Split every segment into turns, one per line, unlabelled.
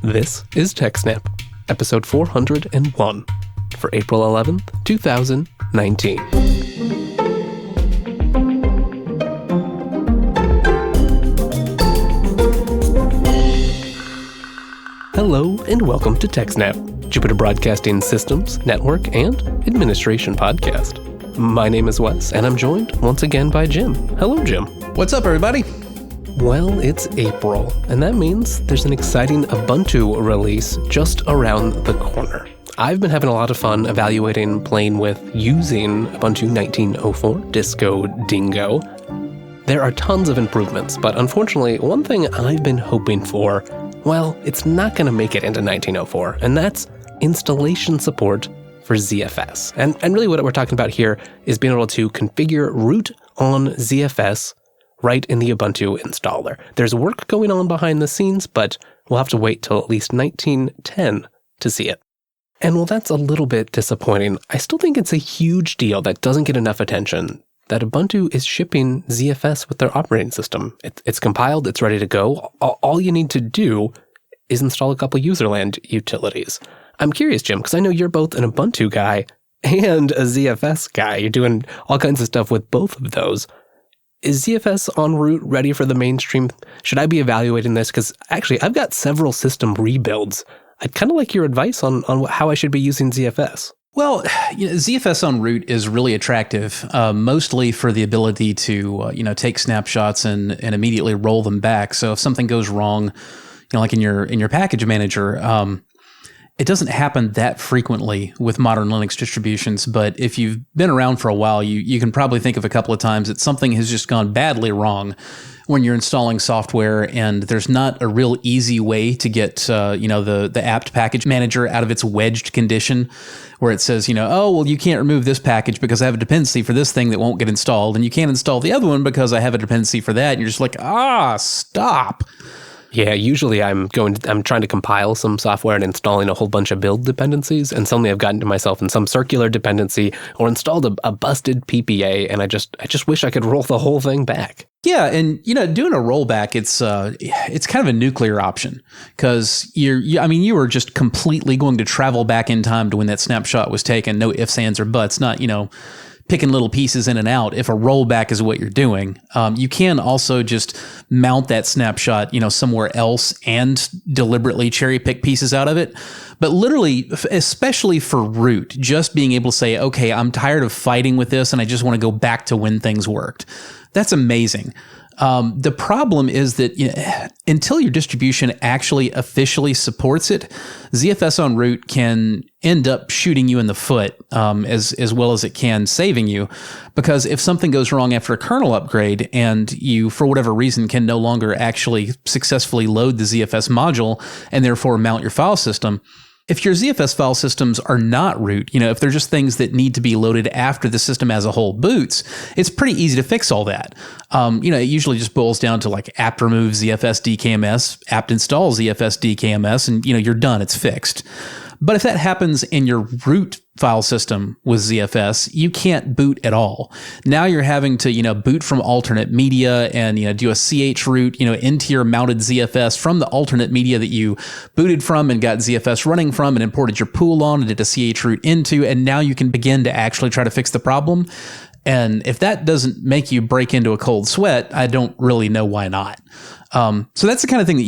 This is TechSNAP, episode 401, for April 11th, 2019. Hello and welcome to TechSNAP, Jupiter Broadcasting Systems, Network, and Administration podcast. My name is Wes, and I'm joined once again by Jim. Hello, Jim.
What's up, everybody?
Well, it's April, and that means there's an exciting Ubuntu release just around the corner. I've been having a lot of fun evaluating, playing with, using Ubuntu 1904 Disco Dingo. There are tons of improvements, but unfortunately, one thing I've been hoping for, well, it's not going to make it into 1904, and that's installation support for ZFS. And really what we're talking about here is being able to configure root on ZFS right in the Ubuntu installer. There's work going on behind the scenes, but we'll have to wait till at least 1910 to see it. And while that's a little bit disappointing, I still think it's a huge deal that doesn't get enough attention that Ubuntu is shipping ZFS with their operating system. It's compiled, it's ready to go. All you need to do is install a couple userland utilities. I'm curious, Jim, because I know you're both an Ubuntu guy and a ZFS guy. You're doing all kinds of stuff with both of those. Is ZFS en route ready for the mainstream? Should I be evaluating this? Because actually, I've got several system rebuilds. I'd kind of like your advice on how I should be using ZFS.
Well, ZFS on root is really attractive, mostly for the ability to, take snapshots and immediately roll them back. So if something goes wrong, like in your package manager, it doesn't happen that frequently with modern Linux distributions, but if you've been around for a while, you can probably think of a couple of times that something has just gone badly wrong when you're installing software, and there's not a real easy way to get the apt package manager out of its wedged condition, where it says, you can't remove this package because I have a dependency for this thing that won't get installed, and you can't install the other one because I have a dependency for that. And you're just like, stop.
Yeah, usually I'm trying to compile some software and installing a whole bunch of build dependencies, and suddenly I've gotten to myself in some circular dependency or installed a busted PPA, and I just wish I could roll the whole thing back.
Yeah, and doing a rollback, it's kind of a nuclear option, because you were just completely going to travel back in time to when that snapshot was taken, no ifs, ands, or buts, not picking little pieces in and out. If a rollback is what you're doing, you can also just mount that snapshot, somewhere else and deliberately cherry pick pieces out of it. But literally, especially for root, just being able to say, okay, I'm tired of fighting with this and I just want to go back to when things worked. That's amazing. The problem is that until your distribution actually officially supports it, ZFS on root can end up shooting you in the foot as well as it can saving you. Because if something goes wrong after a kernel upgrade and you, for whatever reason, can no longer actually successfully load the ZFS module and therefore mount your file system, if your ZFS file systems are not root, if they're just things that need to be loaded after the system as a whole boots, it's pretty easy to fix all that. It usually just boils down to like apt remove ZFS DKMS, apt install ZFS DKMS, and you're done. It's fixed. But if that happens in your root file system with ZFS, you can't boot at all. Now you're having to, boot from alternate media and, do a chroot, into your mounted ZFS from the alternate media that you booted from and got ZFS running from and imported your pool on and did a chroot into, and now you can begin to actually try to fix the problem. And if that doesn't make you break into a cold sweat, I don't really know why not. So that's the kind of thing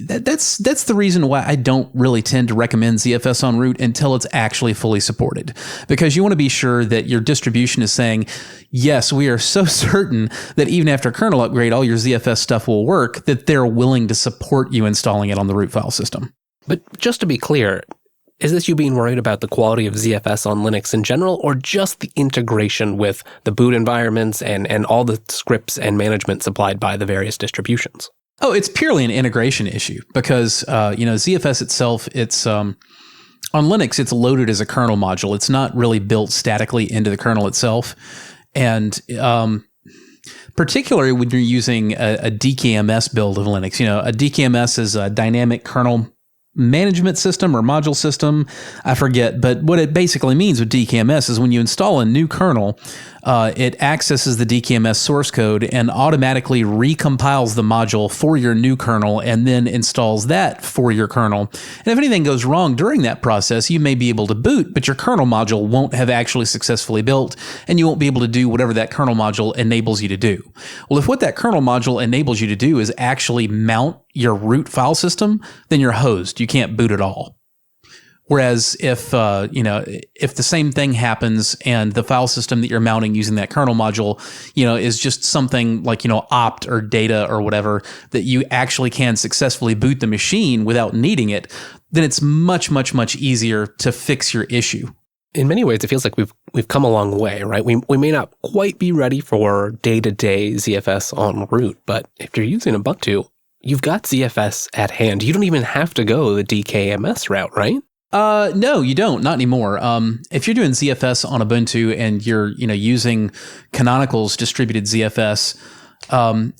that's the reason why I don't really tend to recommend ZFS on root until it's actually fully supported, because you want to be sure that your distribution is saying, yes, we are so certain that even after a kernel upgrade, all your ZFS stuff will work, that they're willing to support you installing it on the root file system.
But just to be clear, is this you being worried about the quality of ZFS on Linux in general, or just the integration with the boot environments and all the scripts and management supplied by the various distributions?
Oh, it's purely an integration issue because, ZFS itself, it's on Linux, it's loaded as a kernel module. It's not really built statically into the kernel itself. And particularly when you're using a DKMS build of Linux, a DKMS is a dynamic kernel management system or module system, I forget. But what it basically means with DKMS is when you install a new kernel, it accesses the DKMS source code and automatically recompiles the module for your new kernel and then installs that for your kernel. And if anything goes wrong during that process, you may be able to boot, but your kernel module won't have actually successfully built, and you won't be able to do whatever that kernel module enables you to do. Well, if what that kernel module enables you to do is actually mount your root file system, then you're hosed. You can't boot at all. Whereas if the same thing happens and the file system that you're mounting using that kernel module, is just something like, opt or data or whatever, that you actually can successfully boot the machine without needing it, then it's much, much, much easier to fix your issue.
In many ways, it feels like we've come a long way, right? We may not quite be ready for day-to-day ZFS en route, but if you're using Ubuntu, you've got ZFS at hand. You don't even have to go the DKMS route, right?
No, you don't. Not anymore. If you're doing ZFS on Ubuntu and you're, using Canonical's distributed ZFS,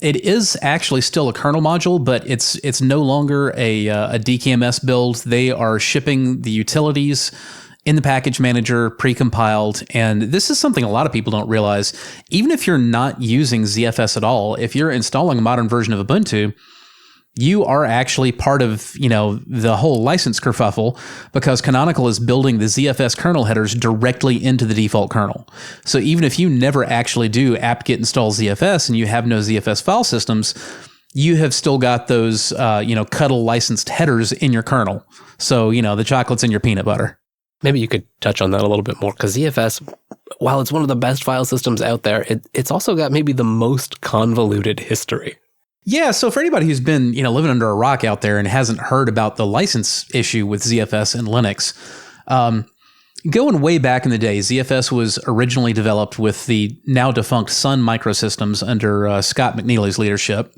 it is actually still a kernel module, but it's no longer a DKMS build. They are shipping the utilities in the package manager, precompiled. And this is something a lot of people don't realize. Even if you're not using ZFS at all, if you're installing a modern version of Ubuntu, you are actually part of, the whole license kerfuffle, because Canonical is building the ZFS kernel headers directly into the default kernel. So even if you never actually do apt-get install ZFS and you have no ZFS file systems, you have still got those, Cuddle licensed headers in your kernel. So, the chocolate's in your peanut butter.
Maybe you could touch on that a little bit more, because ZFS, while it's one of the best file systems out there, it's also got maybe the most convoluted history.
Yeah, so for anybody who's been, living under a rock out there and hasn't heard about the license issue with ZFS and Linux, going way back in the day, ZFS was originally developed with the now defunct Sun Microsystems under Scott McNeely's leadership.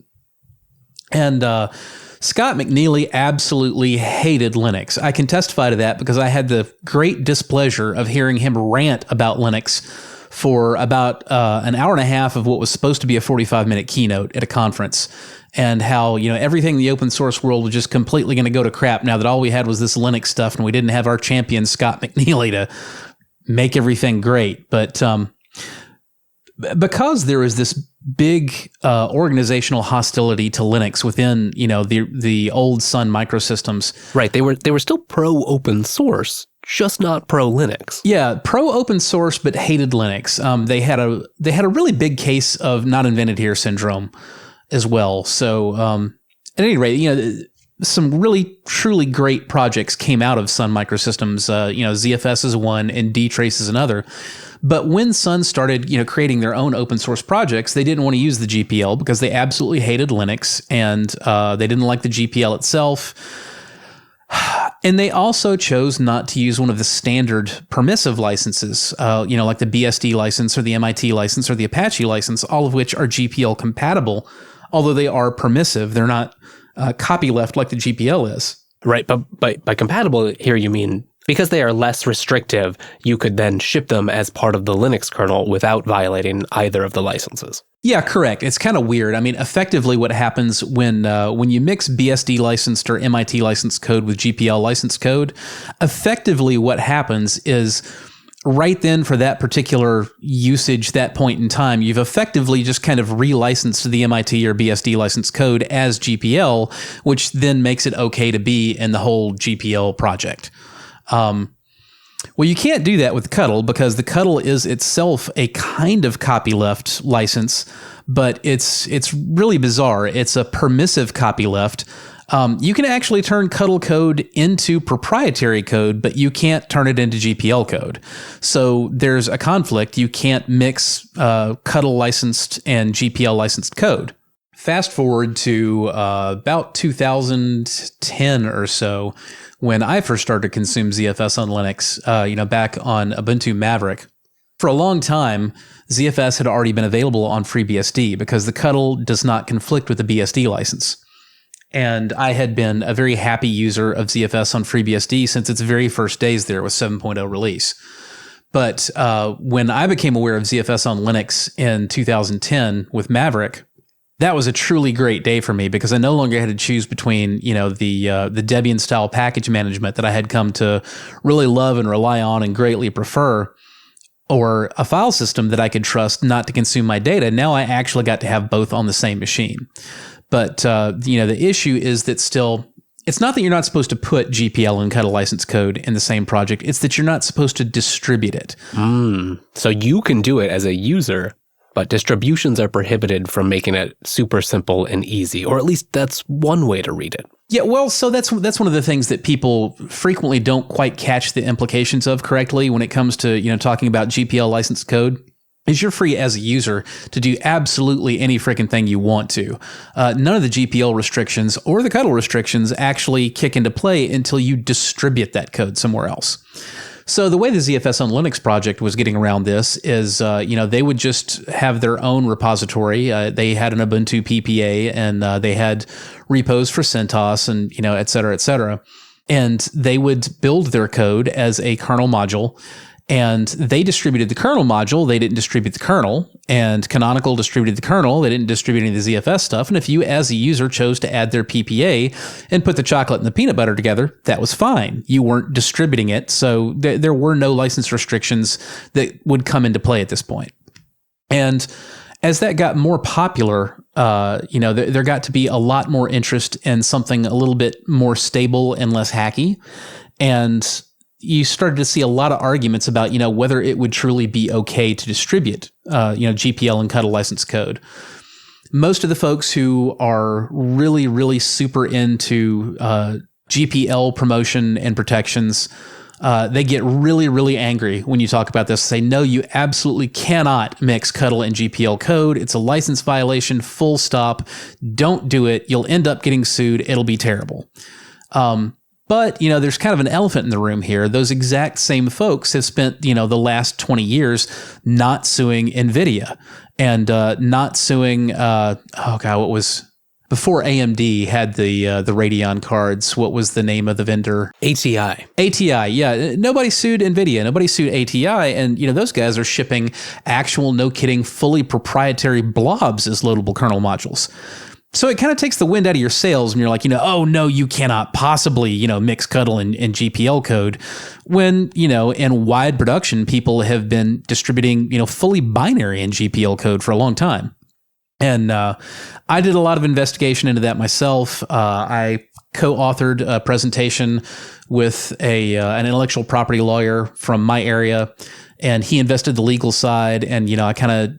And Scott McNeely absolutely hated Linux. I can testify to that because I had the great displeasure of hearing him rant about Linux for about an hour and a half of what was supposed to be a 45-minute keynote at a conference, and how, everything in the open source world was just completely going to go to crap now that all we had was this Linux stuff and we didn't have our champion Scott McNeely to make everything great. But because there was this big organizational hostility to Linux within, the old Sun Microsystems.
Right. They were still pro open source, just not pro Linux.
Yeah, pro open source, but hated Linux. They had a really big case of not invented here syndrome as well. So at any rate, some really truly great projects came out of Sun Microsystems. ZFS is one and dtrace is another. But when Sun started, creating their own open source projects, they didn't want to use the GPL because they absolutely hated Linux, and they didn't like the GPL itself. And they also chose not to use one of the standard permissive licenses, like the BSD license or the MIT license or the Apache license, all of which are GPL compatible, although they are permissive. They're not copyleft like the GPL is.
Right, but by compatible here you mean because they are less restrictive, you could then ship them as part of the Linux kernel without violating either of the licenses.
Yeah, correct. It's kind of weird. I mean, effectively what happens when you mix BSD licensed or MIT licensed code with GPL licensed code, effectively what happens is right then for that particular usage, that point in time, you've effectively just kind of relicensed the MIT or BSD licensed code as GPL, which then makes it okay to be in the whole GPL project. Well, you can't do that with Cuddle because the Cuddle is itself a kind of copyleft license, but it's really bizarre. It's a permissive copyleft. You can actually turn Cuddle code into proprietary code, but you can't turn it into GPL code. So there's a conflict. You can't mix Cuddle licensed and GPL licensed code. Fast forward to about 2010 or so, when I first started to consume ZFS on Linux, back on Ubuntu Maverick. For a long time, ZFS had already been available on FreeBSD because the Cuddle does not conflict with the BSD license. And I had been a very happy user of ZFS on FreeBSD since its very first days there with 7.0 release. But when I became aware of ZFS on Linux in 2010 with Maverick, that was a truly great day for me because I no longer had to choose between, the Debian style package management that I had come to really love and rely on and greatly prefer, or a file system that I could trust not to consume my data. Now I actually got to have both on the same machine. But the issue is that still, it's not that you're not supposed to put GPL and Untitled license code in the same project. It's that you're not supposed to distribute it.
So you can do it as a user, but distributions are prohibited from making it super simple and easy, or at least that's one way to read it.
Yeah, well, so that's one of the things that people frequently don't quite catch the implications of correctly when it comes to, talking about GPL license code. Is you're free as a user to do absolutely any freaking thing you want to. None of the GPL restrictions or the Untitled restrictions actually kick into play until you distribute that code somewhere else. So the way the ZFS on Linux project was getting around this is, they would just have their own repository. They had an Ubuntu PPA, and they had repos for CentOS and, et cetera, et cetera. And they would build their code as a kernel module. And they distributed the kernel module. They didn't distribute the kernel. And Canonical distributed the kernel. They didn't distribute any of the ZFS stuff. And if you, as a user, chose to add their PPA and put the chocolate and the peanut butter together, that was fine. You weren't distributing it. So there were no license restrictions that would come into play at this point. And as that got more popular, there got to be a lot more interest in something a little bit more stable and less hacky. And you started to see a lot of arguments about, whether it would truly be okay to distribute, GPL and Untitled license code. Most of the folks who are really, really super into GPL promotion and protections, they get really, really angry when you talk about this. Say, no, you absolutely cannot mix Untitled and GPL code. It's a license violation, full stop. Don't do it. You'll end up getting sued. It'll be terrible. But, there's kind of an elephant in the room here. Those exact same folks have spent, the last 20 years not suing NVIDIA and not suing, what was before AMD had the Radeon cards. What was the name of the vendor?
ATI.
ATI, yeah. Nobody sued NVIDIA. Nobody sued ATI. And, those guys are shipping actual, no kidding, fully proprietary blobs as loadable kernel modules. So it kind of takes the wind out of your sails and you're like, oh no, you cannot possibly, mix Untitled and GPL code when, in wide production, people have been distributing, fully binary and GPL code for a long time. And I did a lot of investigation into that myself. I co-authored a presentation with an intellectual property lawyer from my area, and he invested the legal side. And, I kind of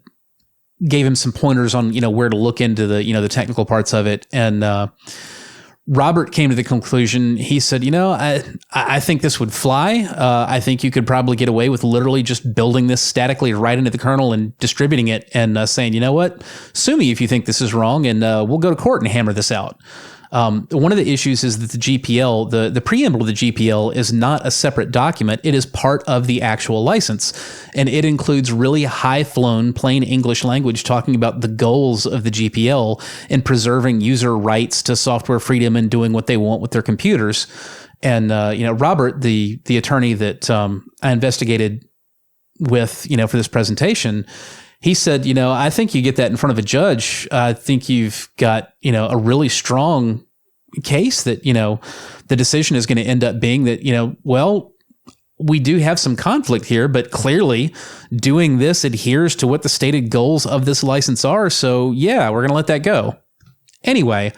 gave him some pointers on, where to look into the, the technical parts of it. And Robert came to the conclusion, he said, I think this would fly. I think you could probably get away with literally just building this statically right into the kernel and distributing it and saying, you know what, sue me if you think this is wrong, and we'll go to court and hammer this out. One of the issues is that the GPL, the preamble of the GPL is not a separate document. It is part of the actual license, and it includes really high-flown, plain English language talking about the goals of the GPL in preserving user rights to software freedom and doing what they want with their computers. And Robert, the attorney that I investigated with, for this presentation, he said, I think you get that in front of a judge. I think you've got, a really strong case that, the decision is going to end up being that, we do have some conflict here, but clearly doing this adheres to what the stated goals of this license are. So yeah, we're going to let that go. Anyway,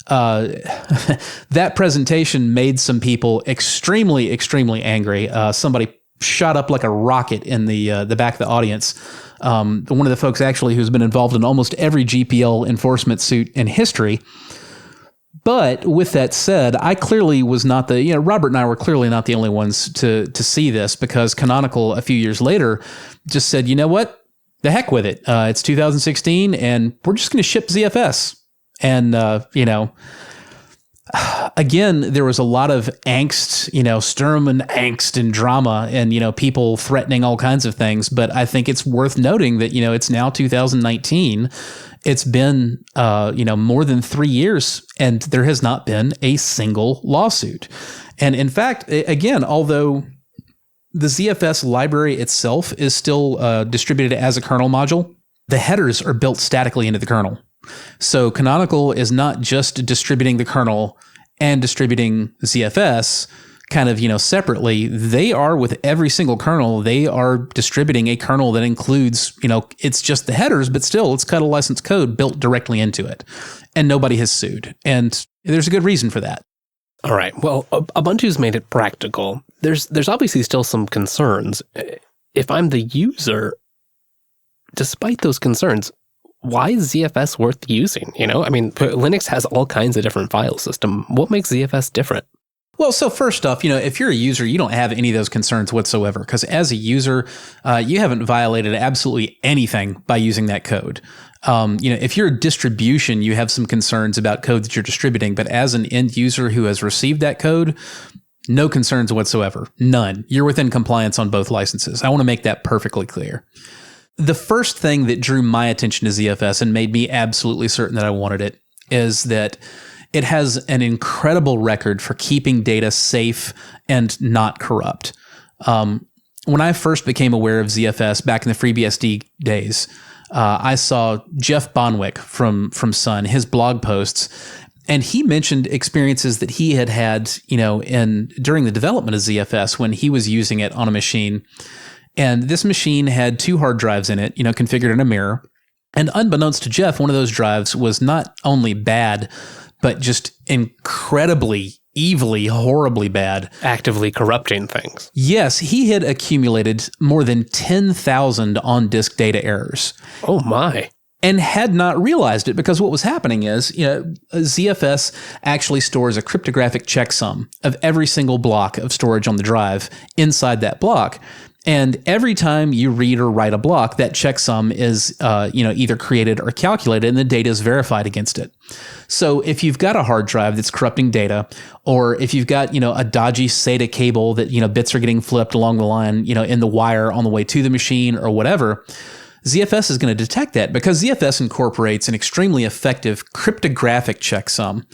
that presentation made some people extremely, extremely angry. Somebody shot up like a rocket in the back of the audience. One of the folks actually who's been involved in almost every GPL enforcement suit in history. But with that said, I clearly was not Robert and I were clearly not the only ones to see this, because Canonical a few years later just said, you know what, the heck with it. It's 2016 and we're just going to ship ZFS. And, again, there was a lot of angst, Sturm and angst and drama and, people threatening all kinds of things. But I think it's worth noting that, it's now 2019. It's been, more than 3 years, and there has not been a single lawsuit. And in fact, again, although the ZFS library itself is still distributed as a kernel module, the headers are built statically into the kernel. So Canonical is not just distributing the kernel and distributing ZFS. kind of, separately. They are with every single kernel. They are distributing a kernel that includes, it's just the headers, but still it's kernel license code built directly into it. And nobody has sued. And there's a good reason for that.
All right. Well, Ubuntu's made it practical. There's obviously still some concerns. If I'm the user, despite those concerns, why is ZFS worth using? Linux has all kinds of different file system. What makes ZFS different?
Well, so first off, if you're a user, you don't have any of those concerns whatsoever, because as a user, you haven't violated absolutely anything by using that code. If you're a distribution, you have some concerns about code that you're distributing, but as an end user who has received that code, no concerns whatsoever. None. You're within compliance on both licenses. I want to make that perfectly clear. The first thing that drew my attention to ZFS and made me absolutely certain that I wanted it is that it has an incredible record for keeping data safe and not corrupt. When I first became aware of ZFS back in the FreeBSD days, I saw Jeff Bonwick from Sun, his blog posts, and he mentioned experiences that he had, during the development of ZFS when he was using it on a machine. And this machine had 2 hard drives in it, configured in a mirror. And unbeknownst to Jeff, one of those drives was not only bad, but just incredibly, evilly, horribly bad.
Actively corrupting things.
Yes, he had accumulated more than 10,000 on-disk data errors.
Oh my.
And had not realized it, because what was happening is, ZFS actually stores a cryptographic checksum of every single block of storage on the drive inside that block. And every time you read or write a block, that checksum is, either created or calculated, and the data is verified against it. So if you've got a hard drive that's corrupting data, or if you've got, a dodgy SATA cable that, bits are getting flipped along the line, in the wire on the way to the machine or whatever, ZFS is going to detect that, because ZFS incorporates an extremely effective cryptographic checksum.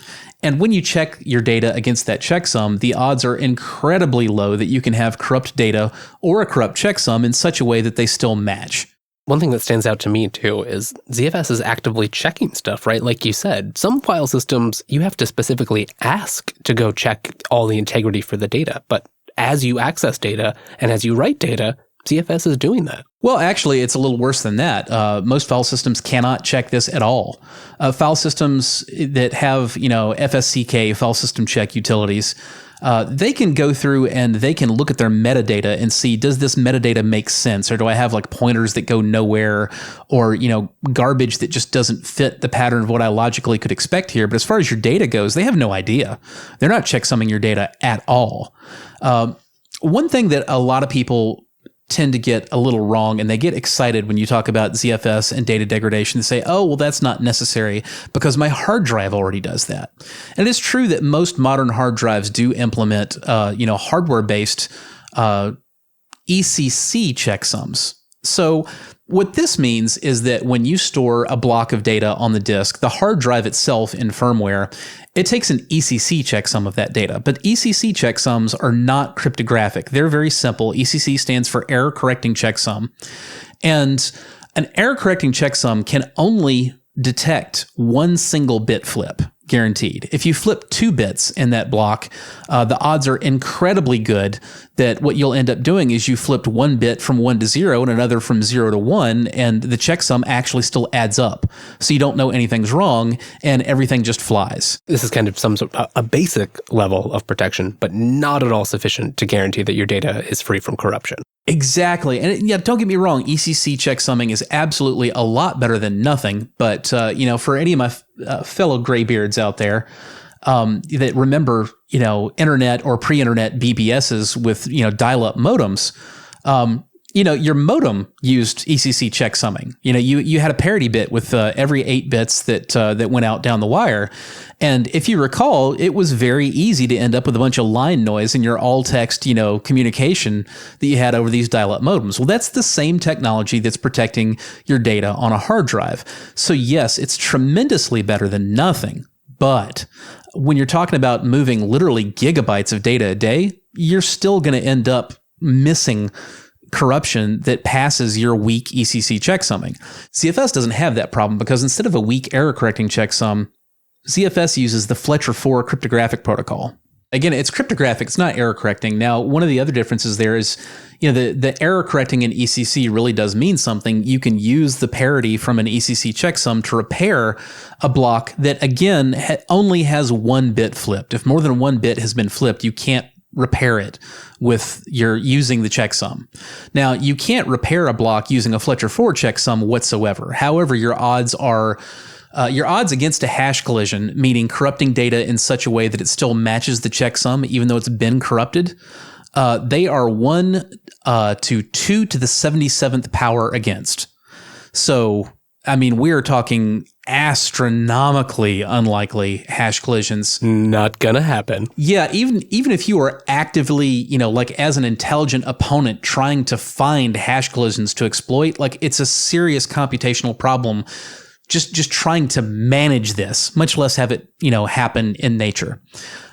And when you check your data against that checksum, the odds are incredibly low that you can have corrupt data or a corrupt checksum in such a way that they still match.
One thing that stands out to me, too, is ZFS is actively checking stuff, right? Like you said, some file systems, you have to specifically ask to go check all the integrity for the data. But as you access data and as you write data, ZFS is doing that.
Well, actually, it's a little worse than that. Most file systems cannot check this at all. File systems that have, FSCK, file system check utilities, they can go through and they can look at their metadata and see, does this metadata make sense? Or do I have like pointers that go nowhere, or, garbage that just doesn't fit the pattern of what I logically could expect here? But as far as your data goes, they have no idea. They're not checksumming your data at all. One thing that a lot of people tend to get a little wrong, and they get excited when you talk about ZFS and data degradation. They say, oh, well, that's not necessary because my hard drive already does that. And it is true that most modern hard drives do implement, hardware-based ECC checksums. So what this means is that when you store a block of data on the disk, the hard drive itself in firmware, it takes an ECC checksum of that data. But ECC checksums are not cryptographic. They're very simple. ECC stands for error correcting checksum. And an error correcting checksum can only detect one single bit flip, guaranteed. If you flip 2 bits in that block, the odds are incredibly good that what you'll end up doing is you flipped 1 bit from 1 to 0 and another from 0 to 1, and the checksum actually still adds up. So you don't know anything's wrong, and everything just flies.
This is kind of some sort of a basic level of protection, but not at all sufficient to guarantee that your data is free from corruption.
Exactly. And yeah, don't get me wrong, ECC checksumming is absolutely a lot better than nothing. But, for any of my fellow graybeards out there that remember, internet or pre-internet BBSs with, dial-up modems, your modem used ECC checksumming. You had a parity bit with every 8 bits that went out down the wire. And if you recall, it was very easy to end up with a bunch of line noise in your all-text, communication that you had over these dial-up modems. Well, that's the same technology that's protecting your data on a hard drive. So yes, it's tremendously better than nothing. But when you're talking about moving literally gigabytes of data a day, you're still going to end up missing corruption that passes your weak ECC checksumming. ZFS doesn't have that problem because instead of a weak error correcting checksum, ZFS uses the Fletcher 4 cryptographic protocol. Again, it's cryptographic. It's not error correcting. Now, one of the other differences there is, the error correcting in ECC really does mean something. You can use the parity from an ECC checksum to repair a block that, again, only has one bit flipped. If more than one bit has been flipped, you can't repair it with using the checksum. Now, you can't repair a block using a Fletcher 4 checksum whatsoever. However, your odds against a hash collision, meaning corrupting data in such a way that it still matches the checksum, even though it's been corrupted, they are 1 to 2 to the 77th power against. So, I mean, we are talking astronomically unlikely hash collisions.
Not gonna happen.
Yeah, even if you are actively, like as an intelligent opponent trying to find hash collisions to exploit, like it's a serious computational problem. Just trying to manage this, much less have it, happen in nature.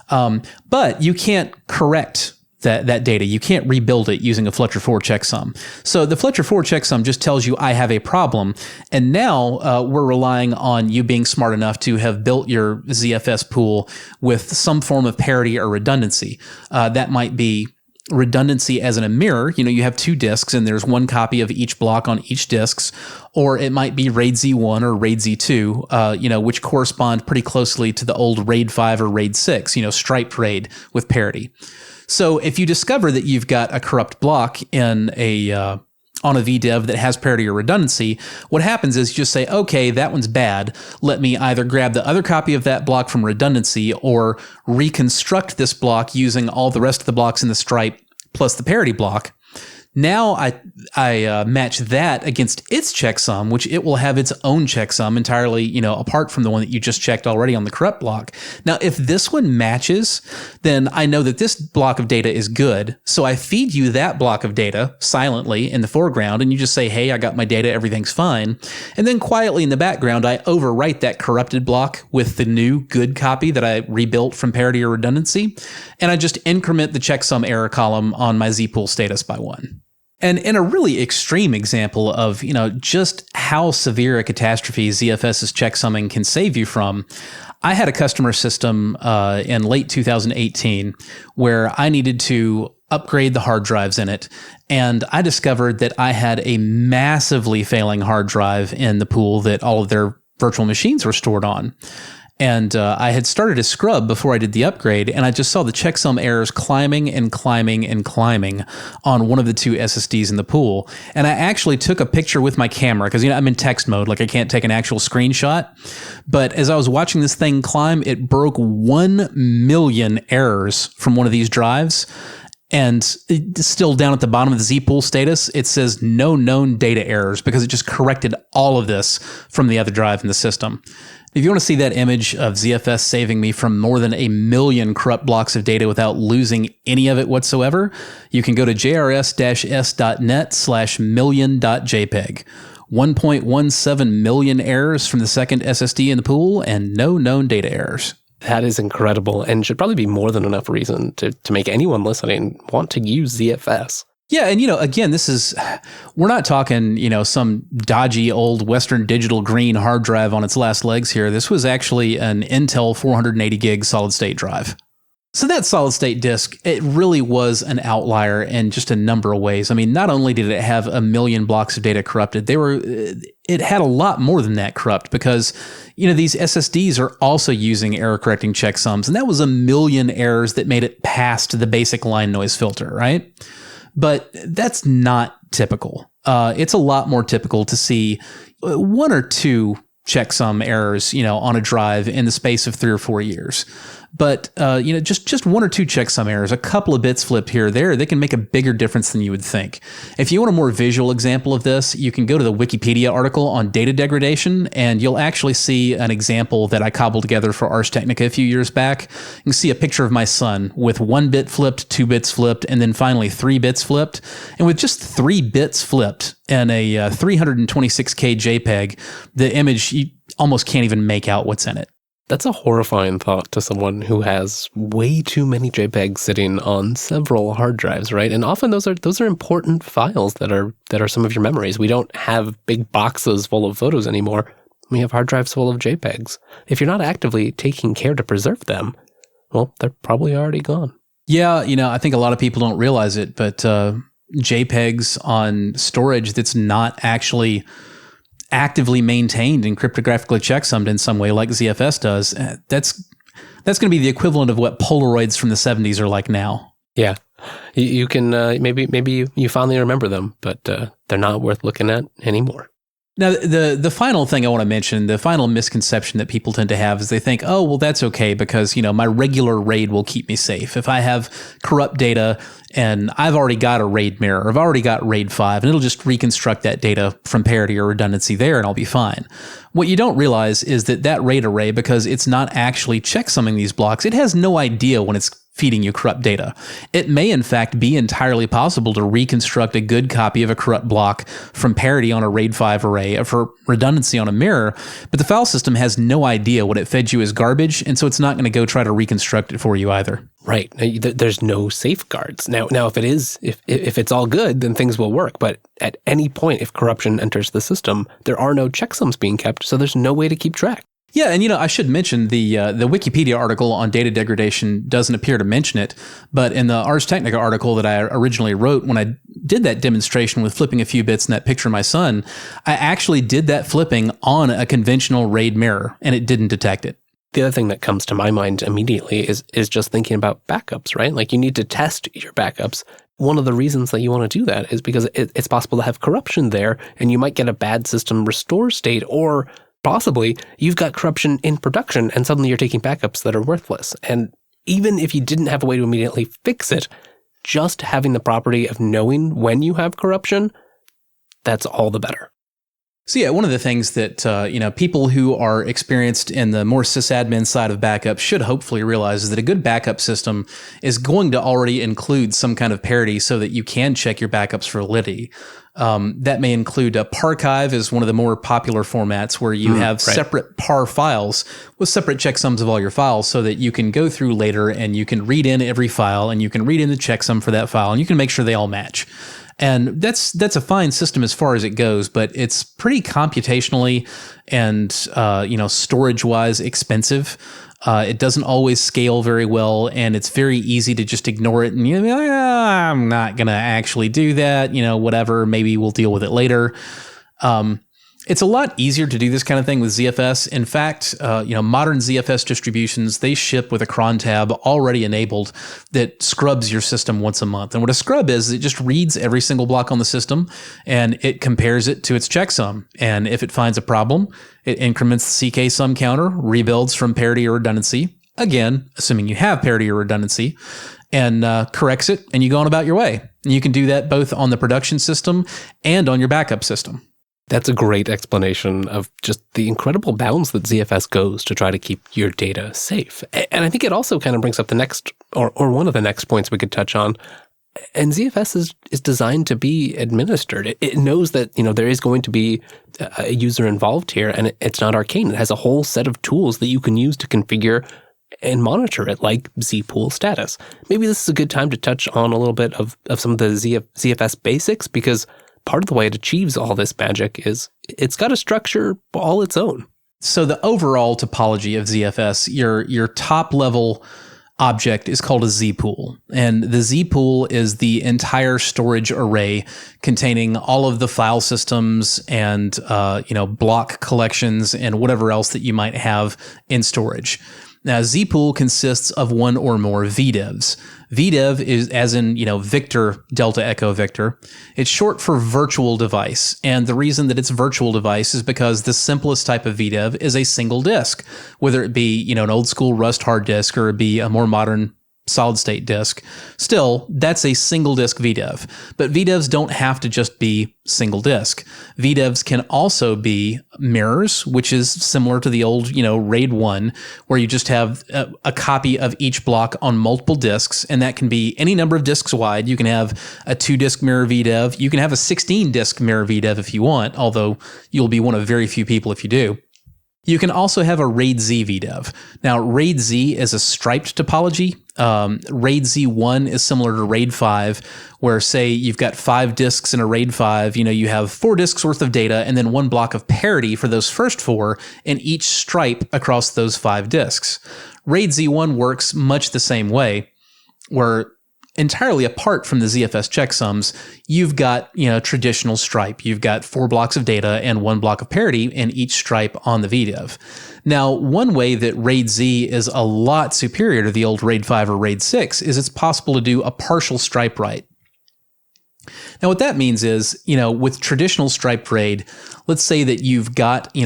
But you can't correct that data. You can't rebuild it using a Fletcher 4 checksum. So the Fletcher 4 checksum just tells you I have a problem. And now we're relying on you being smart enough to have built your ZFS pool with some form of parity or redundancy. That might be redundancy as in a mirror. You have 2 disks and there's 1 copy of each block on each disks, or it might be RAID Z1 or RAID Z2, which correspond pretty closely to the old RAID 5 or RAID 6, striped RAID with parity. So if you discover that you've got a corrupt block in on a VDEV that has parity or redundancy, what happens is you just say, okay, that one's bad. Let me either grab the other copy of that block from redundancy or reconstruct this block using all the rest of the blocks in the stripe plus the parity block. Now I match that against its checksum, which it will have its own checksum entirely, apart from the one that you just checked already on the corrupt block. Now, if this one matches, then I know that this block of data is good. So I feed you that block of data silently in the foreground, and you just say, hey, I got my data, everything's fine. And then quietly in the background, I overwrite that corrupted block with the new good copy that I rebuilt from parity or redundancy. And I just increment the checksum error column on my zpool status by 1. And in a really extreme example of, just how severe a catastrophe ZFS's checksumming can save you from, I had a customer system in late 2018 where I needed to upgrade the hard drives in it. And I discovered that I had a massively failing hard drive in the pool that all of their virtual machines were stored on. And I had started a scrub before I did the upgrade, and I just saw the checksum errors climbing and climbing and climbing on one of the 2 SSDs in the pool. And I actually took a picture with my camera because, I'm in text mode, like I can't take an actual screenshot. But as I was watching this thing climb, it broke 1 million errors from one of these drives. And it's still down at the bottom of the zpool status, it says no known data errors because it just corrected all of this from the other drive in the system. If you want to see that image of ZFS saving me from more than 1 million corrupt blocks of data without losing any of it whatsoever, you can go to jrs-s.net/million.jpg. 1.17 million errors from the second SSD in the pool and no known data errors.
That is incredible and should probably be more than enough reason to make anyone listening want to use ZFS.
Yeah, and again, we're not talking, some dodgy old Western Digital green hard drive on its last legs here. This was actually an Intel 480 gig solid state drive. So that solid state disk, it really was an outlier in just a number of ways. I mean, not only did it have 1 million blocks of data corrupted, it had a lot more than that corrupt because, these SSDs are also using error correcting checksums, and that was 1 million errors that made it past the basic line noise filter, right? But that's not typical. It's a lot more typical to see 1 or 2 checksum errors, on a drive in the space of 3 or 4 years. But, just 1 or 2 checksum errors, a couple of bits flipped here or there, they can make a bigger difference than you would think. If you want a more visual example of this, you can go to the Wikipedia article on data degradation, and you'll actually see an example that I cobbled together for Ars Technica a few years back. You can see a picture of my son with 1 bit flipped, 2 bits flipped, and then finally 3 bits flipped. And with just 3 bits flipped and a 326K JPEG, the image, you almost can't even make out what's in it.
That's a horrifying thought to someone who has way too many JPEGs sitting on several hard drives, right? And often those are important files that are some of your memories. We don't have big boxes full of photos anymore. We have hard drives full of JPEGs. If you're not actively taking care to preserve them, well, they're probably already gone.
Yeah, I think a lot of people don't realize it, but JPEGs on storage that's not actually actively maintained and cryptographically checksummed in some way like ZFS does, that's going to be the equivalent of what Polaroids from the 70s are like now.
Yeah. You can, maybe you finally remember them, but they're not worth looking at anymore.
Now, the final thing I want to mention, the final misconception that people tend to have is they think, oh, well, that's okay because, my regular RAID will keep me safe. If I have corrupt data and I've already got a RAID mirror, I've already got RAID 5, and it'll just reconstruct that data from parity or redundancy there and I'll be fine. What you don't realize is that RAID array, because it's not actually checksumming these blocks, it has no idea when it's feeding you corrupt data. It may, in fact, be entirely possible to reconstruct a good copy of a corrupt block from parity on a RAID 5 array for redundancy on a mirror, but the file system has no idea what it fed you as garbage, and so it's not going to go try to reconstruct it for you either.
Right. There's no safeguards. Now, if it's all good, then things will work. But at any point, if corruption enters the system, there are no checksums being kept, so there's no way to keep track.
Yeah, and I should mention the Wikipedia article on data degradation doesn't appear to mention it, but in the Ars Technica article that I originally wrote when I did that demonstration with flipping a few bits in that picture of my son, I actually did that flipping on a conventional RAID mirror, and it didn't detect it.
The other thing that comes to my mind immediately is just thinking about backups, right? Like you need to test your backups. One of the reasons that you want to do that is because it's possible to have corruption there, and you might get a bad system restore state, or possibly you've got corruption in production and suddenly you're taking backups that are worthless. And even if you didn't have a way to immediately fix it, just having the property of knowing when you have corruption, that's all the better.
So yeah, one of the things that people who are experienced in the more sysadmin side of backup should hopefully realize is that a good backup system is going to already include some kind of parity so that you can check your backups for validity. That may include a parchive is one of the more popular formats where you have separate par files with separate checksums of all your files so that you can go through later and you can read in every file and you can read in the checksum for that file and you can make sure they all match. And that's a fine system as far as it goes, but it's pretty computationally and storage-wise expensive. It doesn't always scale very well, and it's very easy to just ignore it and you're like, I'm not going to actually do that, whatever, maybe we'll deal with it later. It's a lot easier to do this kind of thing with ZFS. In fact, modern ZFS distributions, they ship with a cron tab already enabled that scrubs your system once a month. And what a scrub is, it just reads every single block on the system and it compares it to its checksum. And if it finds a problem, it increments the CK sum counter, rebuilds from parity or redundancy, again, assuming you have parity or redundancy, and corrects it, and you go on about your way. And you can do that both on the production system and on your backup system.
That's a great explanation of just the incredible bounds that ZFS goes to try to keep your data safe. And I think it also kind of brings up the next, or one of the next points we could touch on. And ZFS is designed to be administered. It knows that, there is going to be a user involved here, and it's not arcane. It has a whole set of tools that you can use to configure and monitor it, like zpool status. Maybe this is a good time to touch on a little bit of some of the ZFS basics, because part of the way it achieves all this magic is it's got a structure all its own.
So the overall topology of ZFS, your top level object is called a zpool. And the zpool is the entire storage array containing all of the file systems and block collections and whatever else that you might have in storage. Now, zpool consists of one or more VDEVs. VDEV is as in, Victor, Delta Echo Victor. It's short for virtual device. And the reason that it's virtual device is because the simplest type of VDEV is a single disk, whether it be, an old school Rust hard disk or it be a more modern solid state disk. Still, that's a single disk VDEV. But VDEVs don't have to just be single disk. VDEVs can also be mirrors, which is similar to the old, RAID 1, where you just have a copy of each block on multiple disks, and that can be any number of disks wide. You can have a 2-disk mirror VDEV. You can have a 16-disk mirror VDEV if you want, although you'll be one of very few people if you do. You can also have a RAID Z VDEV. Now, RAID Z is a striped topology. RAID Z1 is similar to RAID 5, where say you've got 5 disks in a RAID 5, you have 4 disks worth of data and then 1 block of parity for those first 4 and each stripe across those 5 disks. RAID Z1 works much the same way, where entirely apart from the ZFS checksums, you've got, traditional stripe. You've got 4 blocks of data and 1 block of parity in each stripe on the VDEV. Now, one way that RAID Z is a lot superior to the old RAID 5 or RAID 6 is it's possible to do a partial stripe write. Now, what that means is, with traditional striped RAID, let's say that you've got,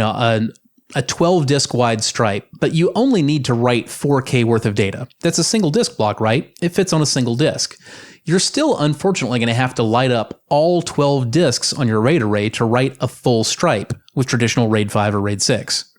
a 12 disk wide stripe, but you only need to write 4K worth of data. That's a single disk block, right? It fits on a single disk. You're still unfortunately going to have to light up all 12 disks on your RAID array to write a full stripe with traditional RAID 5 or RAID 6.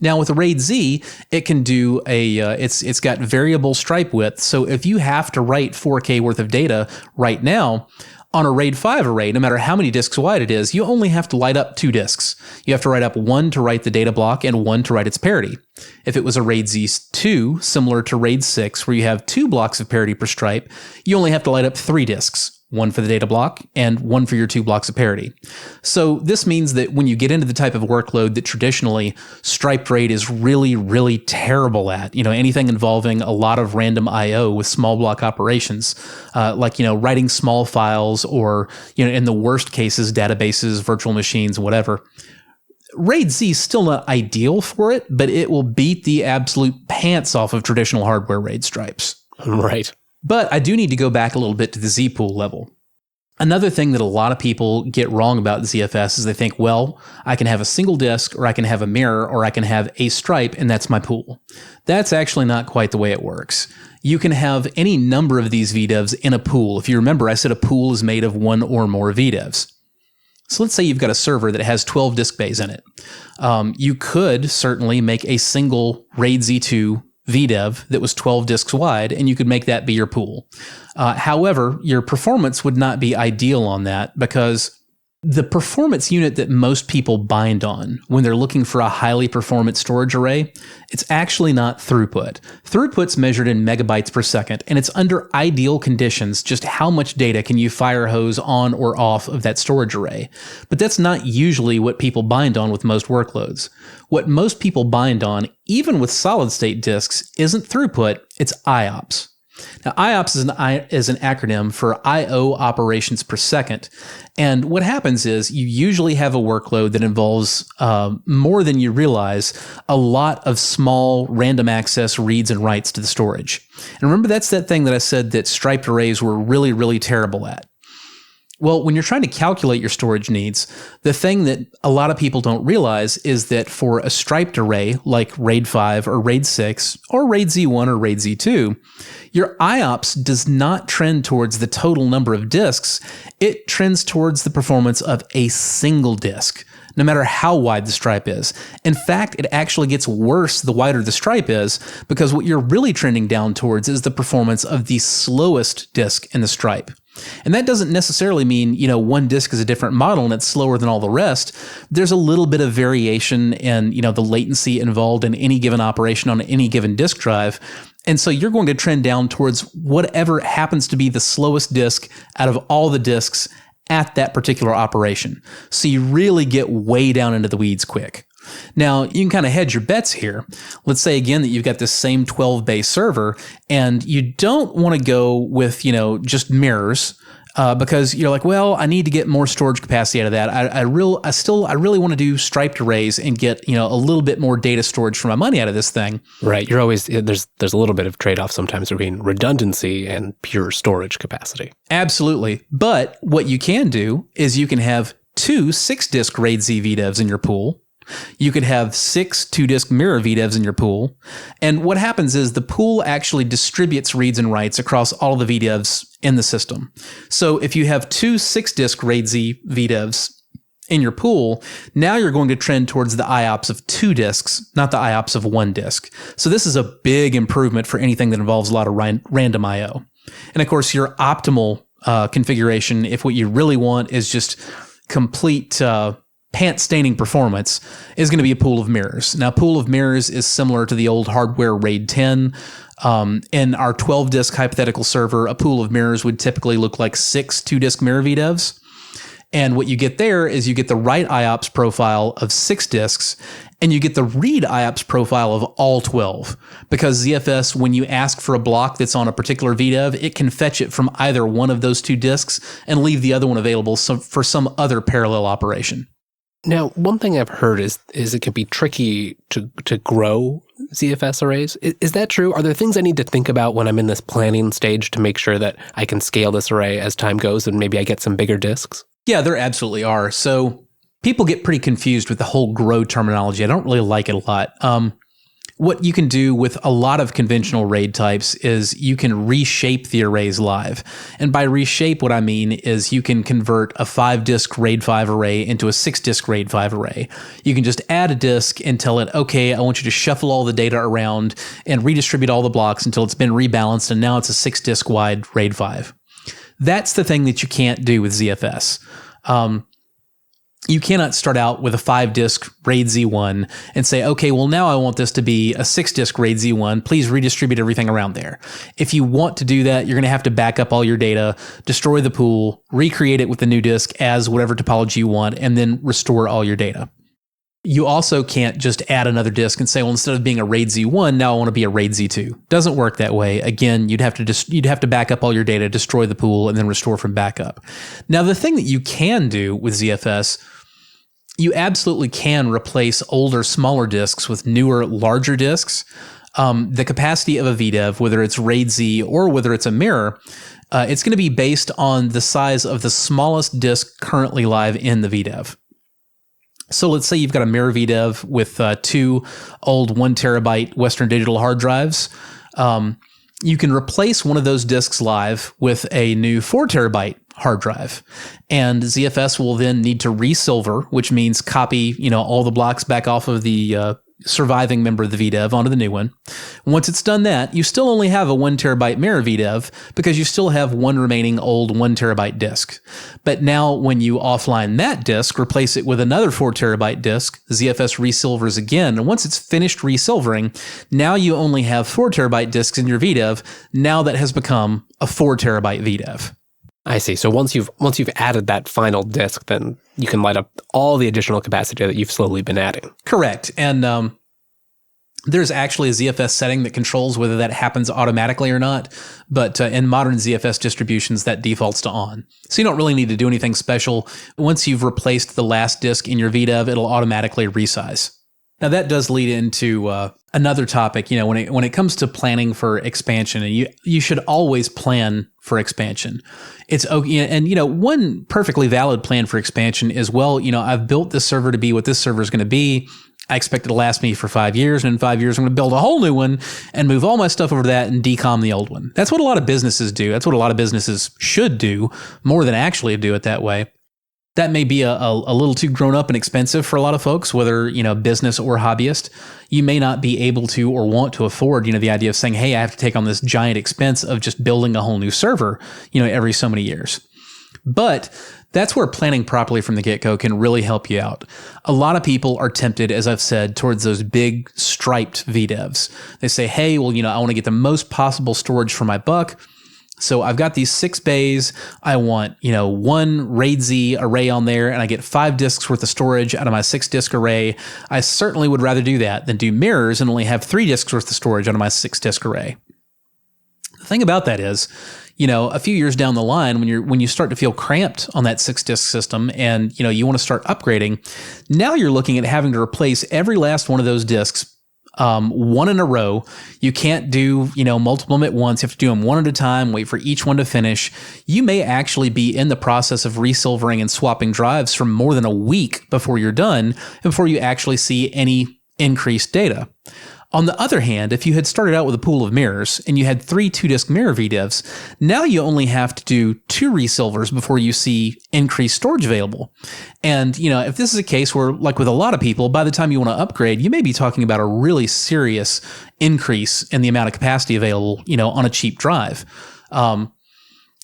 Now with a RAID Z, it can do it's got variable stripe width. So if you have to write 4K worth of data right now, on a RAID 5 array, no matter how many disks wide it is, you only have to light up 2 disks. You have to write up 1 to write the data block and 1 to write its parity. If it was a RAID Z2, similar to RAID 6, where you have 2 blocks of parity per stripe, you only have to light up 3 disks. 1 for the data block and 1 for your 2 blocks of parity. So this means that when you get into the type of workload that traditionally striped RAID is really, really terrible at, anything involving a lot of random I/O with small block operations, like, writing small files or, in the worst cases, databases, virtual machines, whatever. RAID Z is still not ideal for it, but it will beat the absolute pants off of traditional hardware RAID stripes.
Right.
But I do need to go back a little bit to the Z-pool level. Another thing that a lot of people get wrong about ZFS is they think, well, I can have a single disk, or I can have a mirror, or I can have a stripe, and that's my pool. That's actually not quite the way it works. You can have any number of these VDEVs in a pool. If you remember, I said a pool is made of 1 or more VDEVs. So let's say you've got a server that has 12 disk bays in it. You could certainly make a single RAID Z2 VDEV that was 12 disks wide, and you could make that be your pool. However, your performance would not be ideal on that because the performance unit that most people bind on when they're looking for a highly performant storage array, it's actually not throughput. Throughput's measured in megabytes per second, and it's under ideal conditions just how much data can you fire hose on or off of that storage array. But that's not usually what people bind on with most workloads. What most people bind on, even with solid-state disks, isn't throughput, it's IOPS. Now, IOPS is an acronym for I/O operations per second. And what happens is you usually have a workload that involves, more than you realize, a lot of small random access reads and writes to the storage. And remember, that's that thing that I said that striped arrays were really, really terrible at. Well, when you're trying to calculate your storage needs, the thing that a lot of people don't realize is that for a striped array like RAID 5 or RAID 6 or RAID Z1 or RAID Z2, your IOPS does not trend towards the total number of disks. It trends towards the performance of a single disk, no matter how wide the stripe is. In fact, it actually gets worse the wider the stripe is, because what you're really trending down towards is the performance of the slowest disk in the stripe. And that doesn't necessarily mean, one disk is a different model and it's slower than all the rest. There's a little bit of variation in, the latency involved in any given operation on any given disk drive. And so you're going to trend down towards whatever happens to be the slowest disk out of all the disks at that particular operation. So you really get way down into the weeds quick. Now, you can kind of hedge your bets here. Let's say again that you've got this same 12 bay server and you don't want to go with, just mirrors because you're like, well, I need to get more storage capacity out of that. I really want to do striped arrays and get, a little bit more data storage for my money out of this thing.
Right. You're always, there's a little bit of trade-off sometimes between redundancy and pure storage capacity.
Absolutely. But what you can do is you can have 2 6-disk RAID Z VDEVs in your pool. You could have 6 2-disk mirror VDEVs in your pool. And what happens is the pool actually distributes reads and writes across all the VDEVs in the system. So if you have 2 6-disk RAID Z VDEVs in your pool, now you're going to trend towards the IOPS of 2 disks, not the IOPS of 1 disk. So this is a big improvement for anything that involves a lot of random I/O. And of course, your optimal configuration, if what you really want is just complete pants-staining performance is going to be a pool of mirrors. Now, pool of mirrors is similar to the old hardware RAID 10. In our 12-disk hypothetical server, a pool of mirrors would typically look like 6 2-disk mirror VDEVs. And what you get there is you get the write IOPS profile of 6 disks, and you get the read IOPS profile of all 12. Because ZFS, when you ask for a block that's on a particular VDEV, it can fetch it from either one of those 2 disks and leave the other one available for some other parallel operation.
Now, one thing I've heard is it can be tricky to grow ZFS arrays. Is that true? Are there things I need to think about when I'm in this planning stage to make sure that I can scale this array as time goes and maybe I get some bigger disks?
Yeah, there absolutely are. So people get pretty confused with the whole grow terminology. I don't really like it a lot. What you can do with a lot of conventional RAID types is you can reshape the arrays live. And by reshape, what I mean is you can convert a 5-disk RAID 5 array into a 6-disk RAID 5 array. You can just add a disk and tell it, okay, I want you to shuffle all the data around and redistribute all the blocks until it's been rebalanced, and now it's a 6-disk wide RAID 5. That's the thing that you can't do with ZFS. You cannot start out with a 5-disk RAID Z1 and say, okay, well, now I want this to be a 6-disk RAID Z1. Please redistribute everything around there. If you want to do that, you're going to have to back up all your data, destroy the pool, recreate it with the new disk as whatever topology you want, and then restore all your data. You also can't just add another disk and say, well, instead of being a RAID Z1, now I want to be a RAID Z2. Doesn't work that way. Again, you'd have to back up all your data, destroy the pool, and then restore from backup. Now, the thing that you can do with ZFS, you absolutely can replace older, smaller disks with newer, larger disks. The capacity of a VDEV, whether it's RAID Z or whether it's a mirror, it's going to be based on the size of the smallest disk currently live in the VDEV. So let's say you've got a mirror VDEV with 2 old 1 terabyte Western Digital hard drives. You can replace one of those disks live with a new 4 terabyte hard drive. And ZFS will then need to resilver, which means copy, all the blocks back off of the surviving member of the VDEV onto the new one. Once it's done that, you still only have a 1 terabyte mirror VDEV because you still have one remaining old 1 terabyte disk. But now when you offline that disk, replace it with another 4 terabyte disk, ZFS resilvers again. And once it's finished resilvering, now you only have 4 terabyte disks in your VDEV. Now that has become a 4 terabyte VDEV.
I see. So once you've added that final disk, then you can light up all the additional capacity that you've slowly been adding.
Correct. And there's actually a ZFS setting that controls whether that happens automatically or not. But in modern ZFS distributions, that defaults to on. So you don't really need to do anything special. Once you've replaced the last disk in your VDEV, it'll automatically resize. Now that does lead into another topic. When it comes to planning for expansion, and you should always plan for expansion. It's okay, and one perfectly valid plan for expansion is, well, I've built this server to be what this server is going to be. I expect it to last me for 5 years, and in 5 years I'm going to build a whole new one and move all my stuff over to that and decom the old one. That's what a lot of businesses do. That's what a lot of businesses should do, more than actually do it that way. That may be a little too grown up and expensive for a lot of folks, whether, business or hobbyist. You may not be able to or want to afford, the idea of saying, hey, I have to take on this giant expense of just building a whole new server, every so many years. But that's where planning properly from the get-go can really help you out. A lot of people are tempted, as I've said, towards those big striped VDEVs. They say, hey, well, I want to get the most possible storage for my buck. So I've got these 6 bays. I want, 1 RAID Z array on there, and I get 5 disks worth of storage out of my 6-disk array. I certainly would rather do that than do mirrors and only have 3 disks worth of storage out of my 6-disk array. The thing about that is, a few years down the line, when you start to feel cramped on that 6-disk system and, you want to start upgrading, now you're looking at having to replace every last one of those disks, one in a row. You can't do, multiple them at once. You have to do them one at a time, wait for each one to finish. You may actually be in the process of resilvering and swapping drives for more than a week before you're done, before you actually see any increased data. On the other hand, if you had started out with a pool of mirrors and you had 3 2-disk mirror VDEVs, now you only have to do 2 resilvers before you see increased storage available. And, if this is a case where, like with a lot of people, by the time you want to upgrade, you may be talking about a really serious increase in the amount of capacity available, on a cheap drive.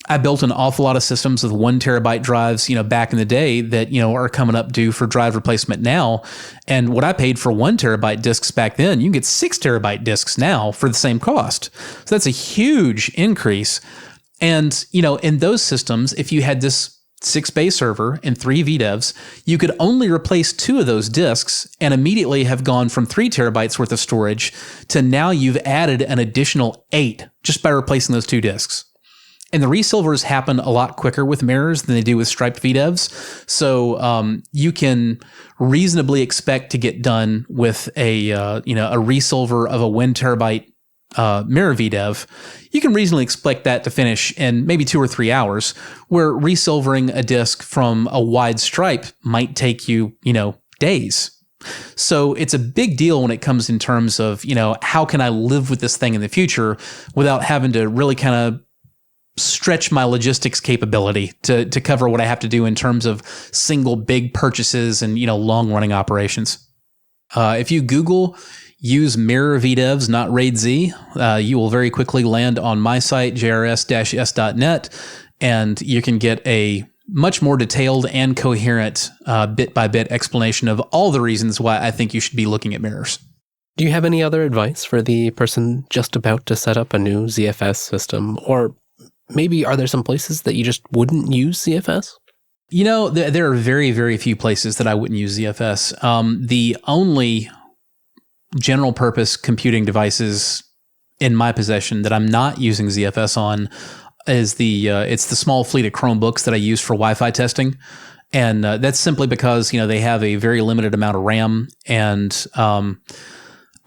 I built an awful lot of systems with 1 terabyte drives, back in the day that, are coming up due for drive replacement now. And what I paid for 1 terabyte disks back then, you can get 6 terabyte disks now for the same cost. So that's a huge increase. And, in those systems, if you had this 6-bay server and 3 VDEVs, you could only replace 2 of those disks and immediately have gone from 3 terabytes worth of storage to now you've added an additional 8 just by replacing those 2 disks. And the resilvers happen a lot quicker with mirrors than they do with striped VDEVs. So you can reasonably expect to get done with a resilver of a 1 terabyte mirror VDEV. You can reasonably expect that to finish in maybe 2 or 3 hours, where resilvering a disk from a wide stripe might take you, days. So it's a big deal when it comes in terms of, how can I live with this thing in the future without having to really kind of stretch my logistics capability to cover what I have to do in terms of single big purchases and, long running operations. If you Google use mirror VDEVs, not RAID Z, you will very quickly land on my site, jrs-s.net, and you can get a much more detailed and coherent bit-by-bit explanation of all the reasons why I think you should be looking at mirrors.
Do you have any other advice for the person just about to set up a new ZFS system? Or maybe are there some places that you just wouldn't use ZFS?
There are very, very few places that I wouldn't use ZFS. The only general purpose computing devices in my possession that I'm not using ZFS on is it's the small fleet of Chromebooks that I use for Wi-Fi testing. And that's simply because, they have a very limited amount of RAM, and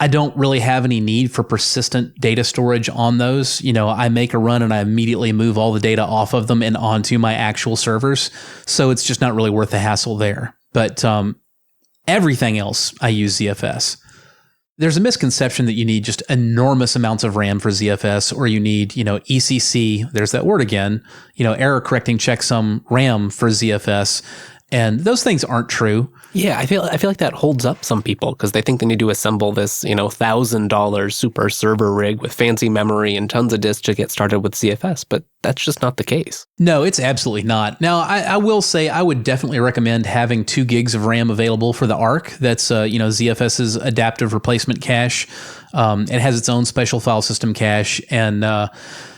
I don't really have any need for persistent data storage on those. I make a run and I immediately move all the data off of them and onto my actual servers. So it's just not really worth the hassle there. But everything else, I use ZFS. There's a misconception that you need just enormous amounts of RAM for ZFS, or you need, ECC, there's that word again, error correcting checksum RAM for ZFS. And those things aren't true.
Yeah, I feel like that holds up some people because they think they need to assemble this, $1,000 super server rig with fancy memory and tons of disks to get started with ZFS, but that's just not the case.
No, it's absolutely not. Now, I will say I would definitely recommend having 2 gigs of RAM available for the ARC. That's ZFS's adaptive replacement cache. It has its own special file system cache, and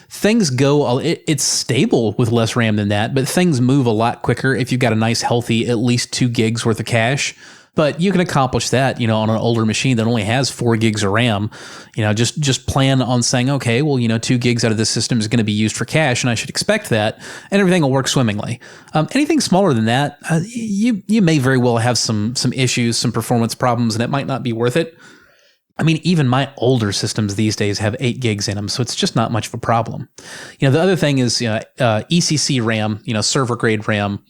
things go, it's stable with less RAM than that, but things move a lot quicker if you've got a nice, healthy, at least 2 gigs worth of cache. But you can accomplish that, on an older machine that only has 4 gigs of RAM. Just plan on saying, okay, well, 2 gigs out of this system is going to be used for cache, and I should expect that, and everything will work swimmingly. Anything smaller than that, you may very well have some issues, some performance problems, and it might not be worth it. I mean, even my older systems these days have 8 gigs in them, so it's just not much of a problem. The other thing is ECC RAM, server grade RAM.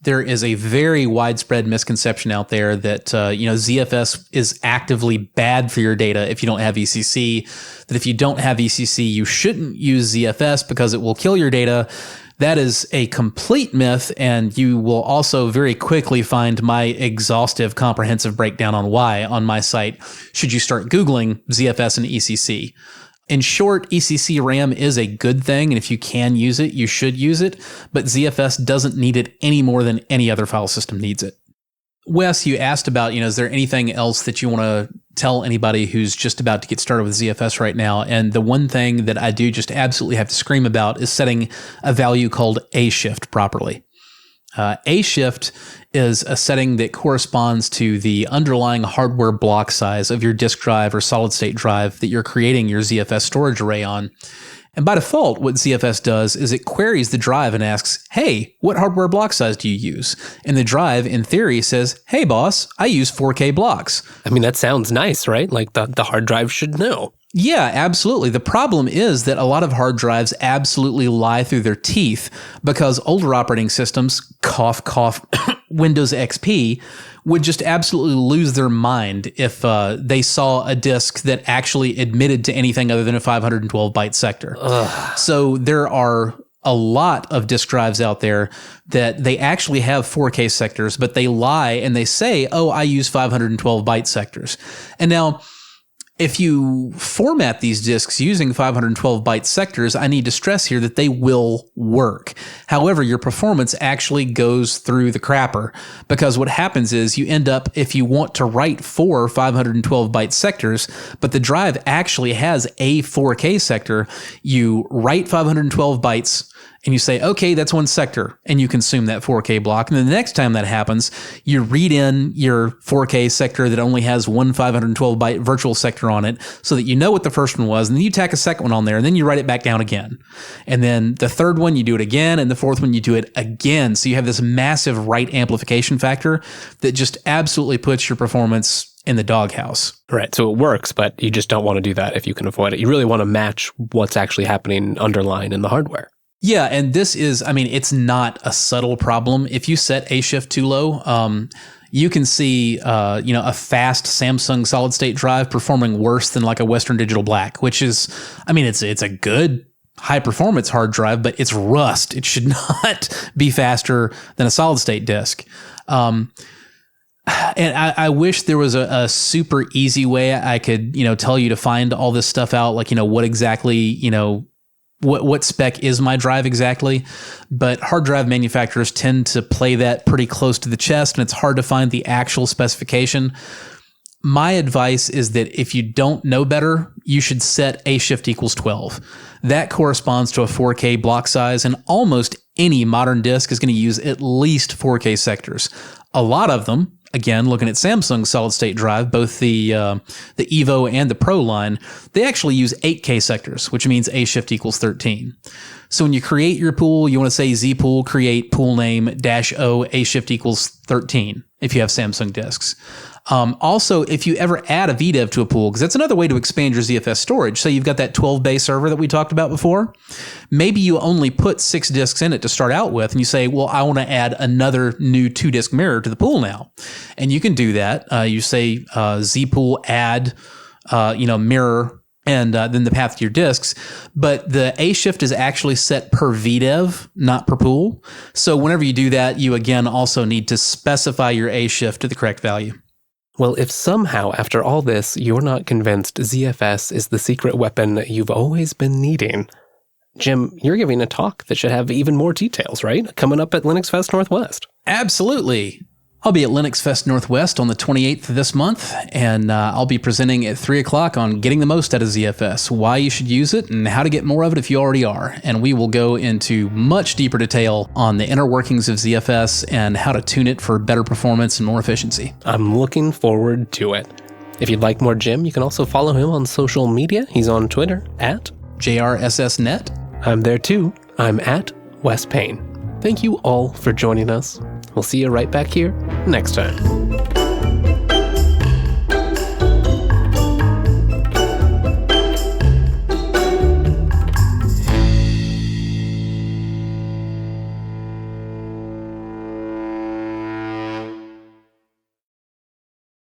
There is a very widespread misconception out there that ZFS is actively bad for your data if you don't have ECC. That if you don't have ECC, you shouldn't use ZFS because it will kill your data. That is a complete myth, and you will also very quickly find my exhaustive, comprehensive breakdown on why on my site, should you start Googling ZFS and ECC. In short, ECC RAM is a good thing, and if you can use it, you should use it, but ZFS doesn't need it any more than any other file system needs it. Wes, you asked about, is there anything else that you want to tell anybody who's just about to get started with ZFS right now? And the one thing that I do just absolutely have to scream about is setting a value called ashift properly. Ashift is a setting that corresponds to the underlying hardware block size of your disk drive or solid state drive that you're creating your ZFS storage array on. And by default, what ZFS does is it queries the drive and asks, hey, what hardware block size do you use? And the drive, in theory, says, hey, boss, I use 4K blocks.
I mean, that sounds nice, right? Like the hard drive should know.
Yeah, absolutely. The problem is that a lot of hard drives absolutely lie through their teeth because older operating systems, cough, cough, Windows XP, would just absolutely lose their mind if they saw a disk that actually admitted to anything other than a 512 byte sector. Ugh. So there are a lot of disk drives out there that they actually have 4K sectors, but they lie and they say, oh, I use 512 byte sectors. And now, If you format these disks using 512 byte sectors, I need to stress here that they will work. However, your performance actually goes through the crapper, because what happens is you end up, if you want to write 4 512 byte sectors, but the drive actually has a 4K sector, you write 512 bytes and you say, okay, that's one sector, and you consume that 4K block. And then the next time that happens, you read in your 4K sector that only has one 512 byte virtual sector on it, so that you know what the first one was, and then you tack a second one on there, and then you write it back down again. And then the third one, you do it again, and the fourth one, you do it again. So you have this massive write amplification factor that just absolutely puts your performance in the doghouse.
Right. So it works, but you just don't want to do that if you can avoid it. You really want to match what's actually happening underlying in the hardware.
Yeah, and this is, I mean, it's not a subtle problem. If you set ashift too low, you can see, a fast Samsung solid state drive performing worse than like a Western Digital Black, which is, I mean, it's a good high performance hard drive, but it's rust. It should not be faster than a solid state disk. And I wish there was a super easy way I could, tell you to find all this stuff out, like, what exactly, what spec is my drive exactly, but hard drive manufacturers tend to play that pretty close to the chest, and it's hard to find the actual specification. My advice is that if you don't know better, you should set ashift equals 12. That corresponds to a 4K block size, and almost any modern disk is going to use at least 4K sectors. A lot of them, again, looking at Samsung's solid state drive, both the Evo and the Pro line, they actually use 8K sectors, which means ashift equals 13. So when you create your pool, you want to say zpool create pool name -o ashift equals 13 if you have Samsung disks. Also, if you ever add a VDEV to a pool, because that's another way to expand your ZFS storage. Say you've got that 12-bay server that we talked about before. Maybe you only put 6 disks in it to start out with, and you say, well, I want to add another new 2-disk mirror to the pool now. And you can do that. You say zpool add, mirror, and then the path to your disks. But the ashift is actually set per VDEV, not per pool. So whenever you do that, you again also need to specify your ashift to the correct value.
Well, if somehow after all this you're not convinced ZFS is the secret weapon you've always been needing, Jim, you're giving a talk that should have even more details, right? Coming up at Linux Fest Northwest.
Absolutely. I'll be at Linux Fest Northwest on the 28th of this month, and I'll be presenting at 3 o'clock on getting the most out of ZFS, why you should use it, and how to get more of it if you already are. And we will go into much deeper detail on the inner workings of ZFS and how to tune it for better performance and more efficiency.
I'm looking forward to it. If you'd like more Jim, you can also follow him on social media. He's on Twitter at
JRSSNet.
I'm there too. I'm at Wes Payne. Thank you all for joining us. We'll see you right back here next time.